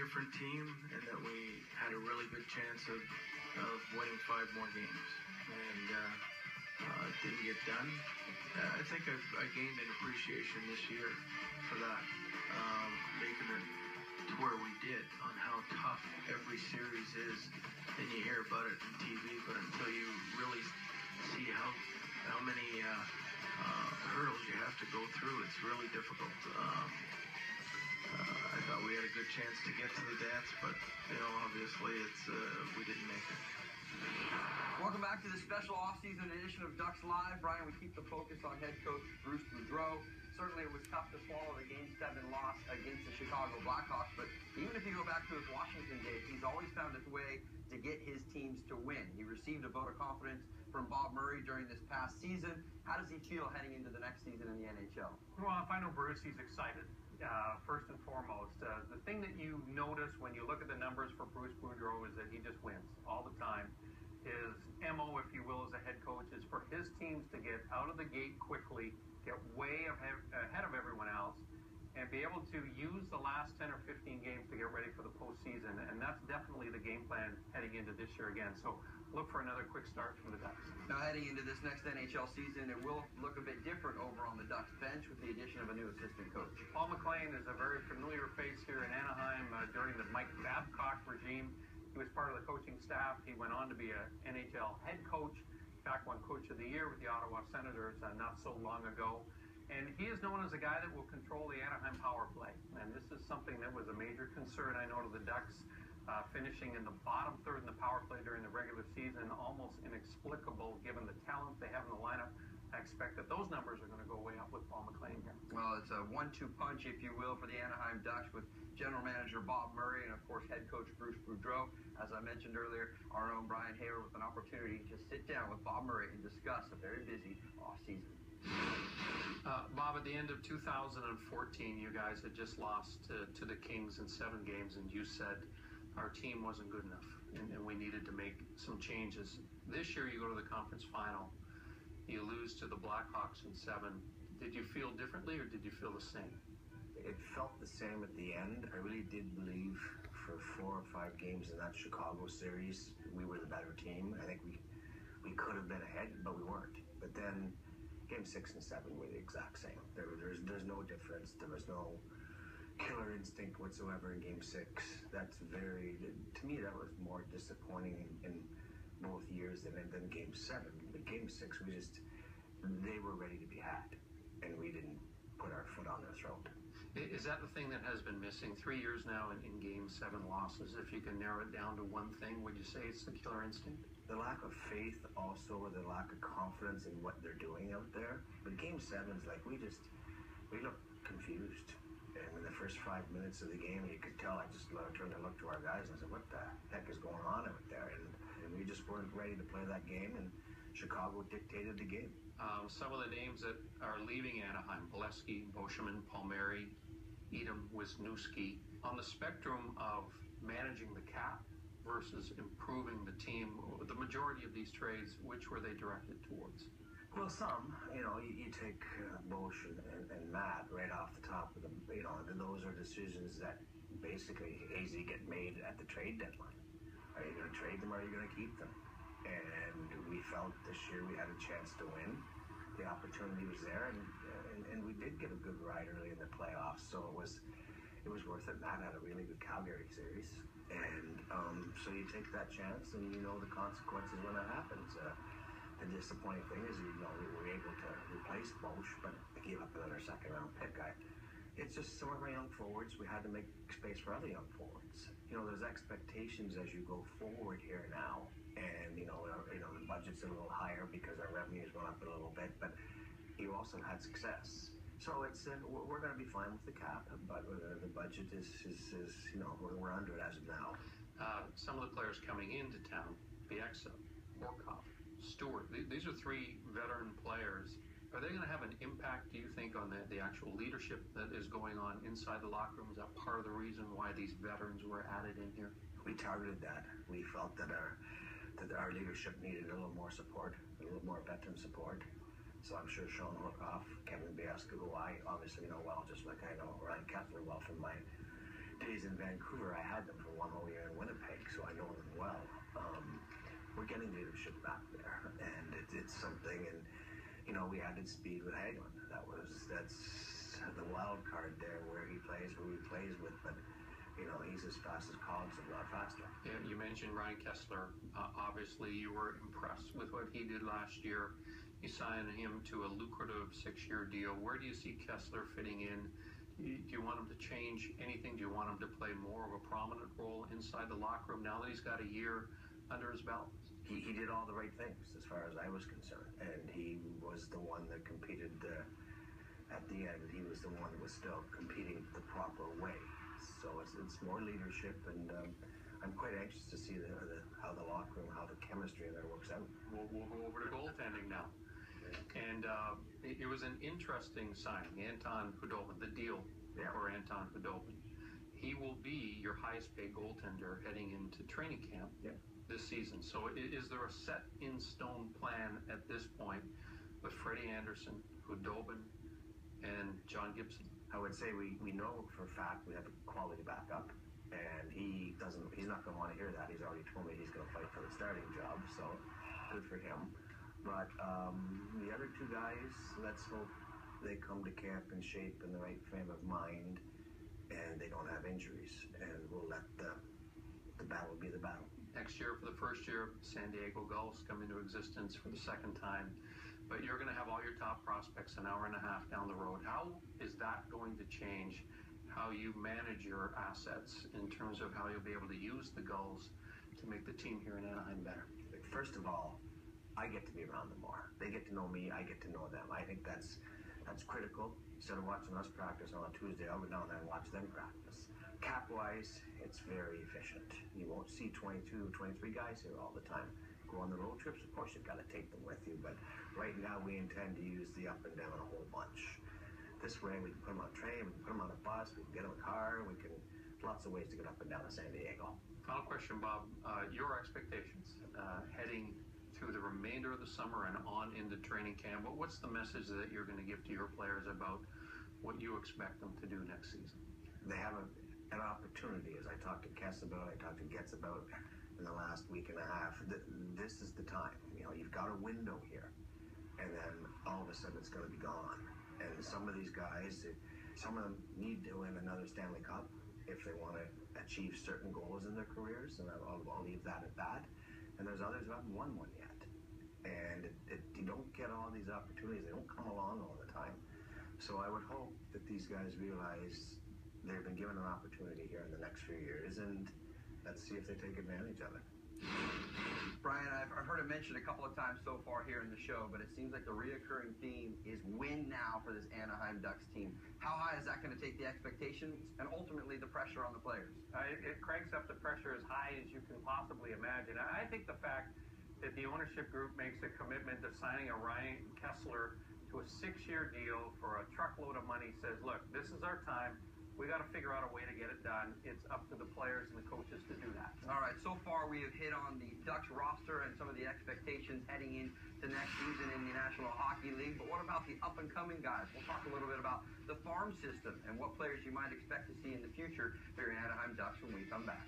different team and that we had a really good chance of winning 5 more games. And it didn't get done. I think I gained an appreciation this year for that, making it to where we did, on how tough every series is. And you hear about it on TV, but until you really see how many hurdles you have to go through, it's really difficult. I thought we had a good chance to get to the dance, but obviously we didn't make it. Welcome back to the special off-season edition of Ducks Live. Brian, we keep the focus on head coach Bruce Boudreau. Certainly it was tough to swallow the Game 7 loss against the Chicago Blackhawks, but even if you go back to his Washington days, he's always found his way to get his teams to win. He received a vote of confidence from Bob Murray during this past season. How does he feel heading into the next season in the NHL? Well, if I know Bruce, he's excited. First and foremost, the thing that you notice when you look at the numbers for Bruce Boudreau is that he just wins all the time. His MO, if you will, as a head coach is for his teams to get out of the gate quickly, get way ahead of everyone else, and be able to use the last 10 or 15 games to get ready for the postseason. And that's definitely the game plan heading into this year again. So look for another quick start from the Ducks. Now, heading into this next NHL season, it will look a bit different over on the Ducks bench with the addition of a new assistant coach. Paul McLean is a very familiar face here in Anaheim during the Mike Babcock regime. He was part of the coaching staff. He went on to be an NHL head coach. In fact, won Coach of the Year with the Ottawa Senators not so long ago. And he is known as a guy that will control the Anaheim power play. And this is something that was a major concern, I know, to the Ducks, finishing in the bottom third in the power play during the regular season, almost inexplicable given the talent they have in the lineup. I expect that those numbers are going to go way up with Paul McLean here. Well, it's a 1-2 punch, if you will, for the Anaheim Ducks with General Manager Bob Murray and, of course, head coach Bruce Boudreau. As I mentioned earlier, our own Brian Hayward with an opportunity to sit down with Bob Murray and discuss a very busy offseason. Bob, at the end of 2014, you guys had just lost to the Kings in 7 games, and you said our team wasn't good enough, and we needed to make some changes. This year, you go to the conference final. You lose to the Blackhawks in 7. Did you feel differently, or did you feel the same? It felt the same at the end. I really did believe for 4 or 5 games in that Chicago series, we were the better team. I think we could have been ahead, but we weren't. But then Game 6 and 7 were the exact same. There's no difference. There was no killer instinct whatsoever in Game 6. That's to me, that was more disappointing in both years than Game 7. But Game 6, they were ready to be had, and we didn't put our foot on their throat. Is that the thing that has been missing 3 years now in Game 7 losses? If you can narrow it down to one thing, would you say it's the killer instinct? The lack of faith, also, or the lack of confidence in what they're doing out there. But Game 7's like, we looked confused. And in the first 5 minutes of the game, you could tell, I just turned to look to our guys and I said, what the heck is going on out there? And we just weren't ready to play that game, and Chicago dictated the game. Some of the names that are leaving Anaheim: Bolesky, Boschman, Palmieri, Edom, Wisniewski. On the spectrum of managing the cap versus improving the team, the majority of these trades, which were they directed towards? Well, some. You take Bosch and Matt right off the top of them. Those are decisions that basically easily get made at the trade deadline. Are you going to trade them, or are you going to keep them? And we felt this year we had a chance to win. The opportunity was there, and we did get a good ride early in the playoffs, so it was worth it. Matt had a really good Calgary series, and so you take that chance, and you know the consequences when that happens. The disappointing thing is, we were able to replace Bosch, but I gave up another second-round pick. It's just some of our young forwards. We had to make space for other young forwards. There's expectations as you go forward here now, and the budget's a little higher because our revenue's gone up a little bit, but you also had success. So we're going to be fine with the cap, but the budget is we're under it as of now. Some of the players coming into town: Bieksa, Horkoff, Stewart. These are 3 veteran players. Are they going to have an impact, do you think, on the actual leadership that is going on inside the locker room? Is that part of the reason why these veterans were added in here? We targeted that. We felt that our leadership needed a little more support, a little more veteran support. So I'm sure Sean Horkoff, Kevin Bieksa, who I obviously know well, just like I know Ryan Kessler well from my days in Vancouver, I had them for one whole year in Winnipeg, so I know them well. We're getting leadership back there, and it's something. And you know, we added speed with Hayward. That's the wild card there, where he plays, who he plays with. But you know, he's as fast as cogs, a lot faster. Yeah, you mentioned Ryan Kessler. Obviously, you were impressed with what he did last year. You signed him to a lucrative 6-year deal. Where do you see Kessler fitting in? Do you want him to change anything? Do you want him to play more of a prominent role inside the locker room now that he's got a year under his belt? He did all the right things as far as I was concerned, and he was the one that competed at the end. He was the one that was still competing the proper way. So it's more leadership, and I'm quite anxious to see how the locker room, how the chemistry in there works out. We'll go over to goaltending now. And it was an interesting signing, Anton Khudobin, the deal for Anton Khudobin. He will be your highest paid goaltender heading into training camp this season. So is there a set in stone plan at this point with Freddie Anderson, Khudobin, and John Gibson? I would say we know for a fact we have a quality backup, and he's not going to want to hear that. He's already told me he's going to fight for the starting job, so good for him. But the other two guys, let's hope they come to camp in shape, in the right frame of mind, and they don't have injuries, and we'll let the battle be the battle. Next year, for the first year, San Diego Gulls come into existence for the second time. But you're going to have all your top prospects an hour and a half down the road. How is that going to change how you manage your assets in terms of how you'll be able to use the Gulls to make the team here in Anaheim better? First of all, I get to be around them more. They get to know me, I get to know them. I think that's critical. Instead of watching us practice on a Tuesday, I'll go down there and watch them practice. Cap-wise, it's very efficient. You won't see 22, 23 guys here all the time. Go on the road trips, of course you've got to take them with you, but right now we intend to use the up and down a whole bunch. This way we can put them on a train, we can put them on a bus, we can get them a car, lots of ways to get up and down to San Diego. Final question, Bob. Your expectations heading through the remainder of the summer and on into training camp. What's the message that you're going to give to your players about what you expect them to do next season? They have an opportunity, as I talked to Kess about, I talked to Getz about in the last week and a half. This is the time. You know, you've got a window here, and then all of a sudden it's going to be gone. And some of these guys, some of them need to win another Stanley Cup if they want to achieve certain goals in their careers, and I'll leave that at that. And there's others who haven't won one yet. And you don't get all these opportunities. They don't come along all the time. So I would hope that these guys realize they've been given an opportunity here in the next few years, and let's see if they take advantage of it. Brian, I've heard it mentioned a couple of times so far here in the show, but it seems like the reoccurring theme is win now for this Anaheim Ducks team. How high is that going to take the expectations and ultimately the pressure on the players? It cranks up the pressure as high as you can possibly imagine. I think the fact that the ownership group makes a commitment of signing a Ryan Kessler to a 6-year deal for a truckload of money says, look, this is our time. We got to figure out a way to get it done. It's up to the players and the coaches to do that. All right, so far we have hit on the Ducks roster and some of the expectations heading into next season in the National Hockey League. But what about the up-and-coming guys? We'll talk a little bit about the farm system and what players you might expect to see in the future here in Anaheim Ducks when we come back.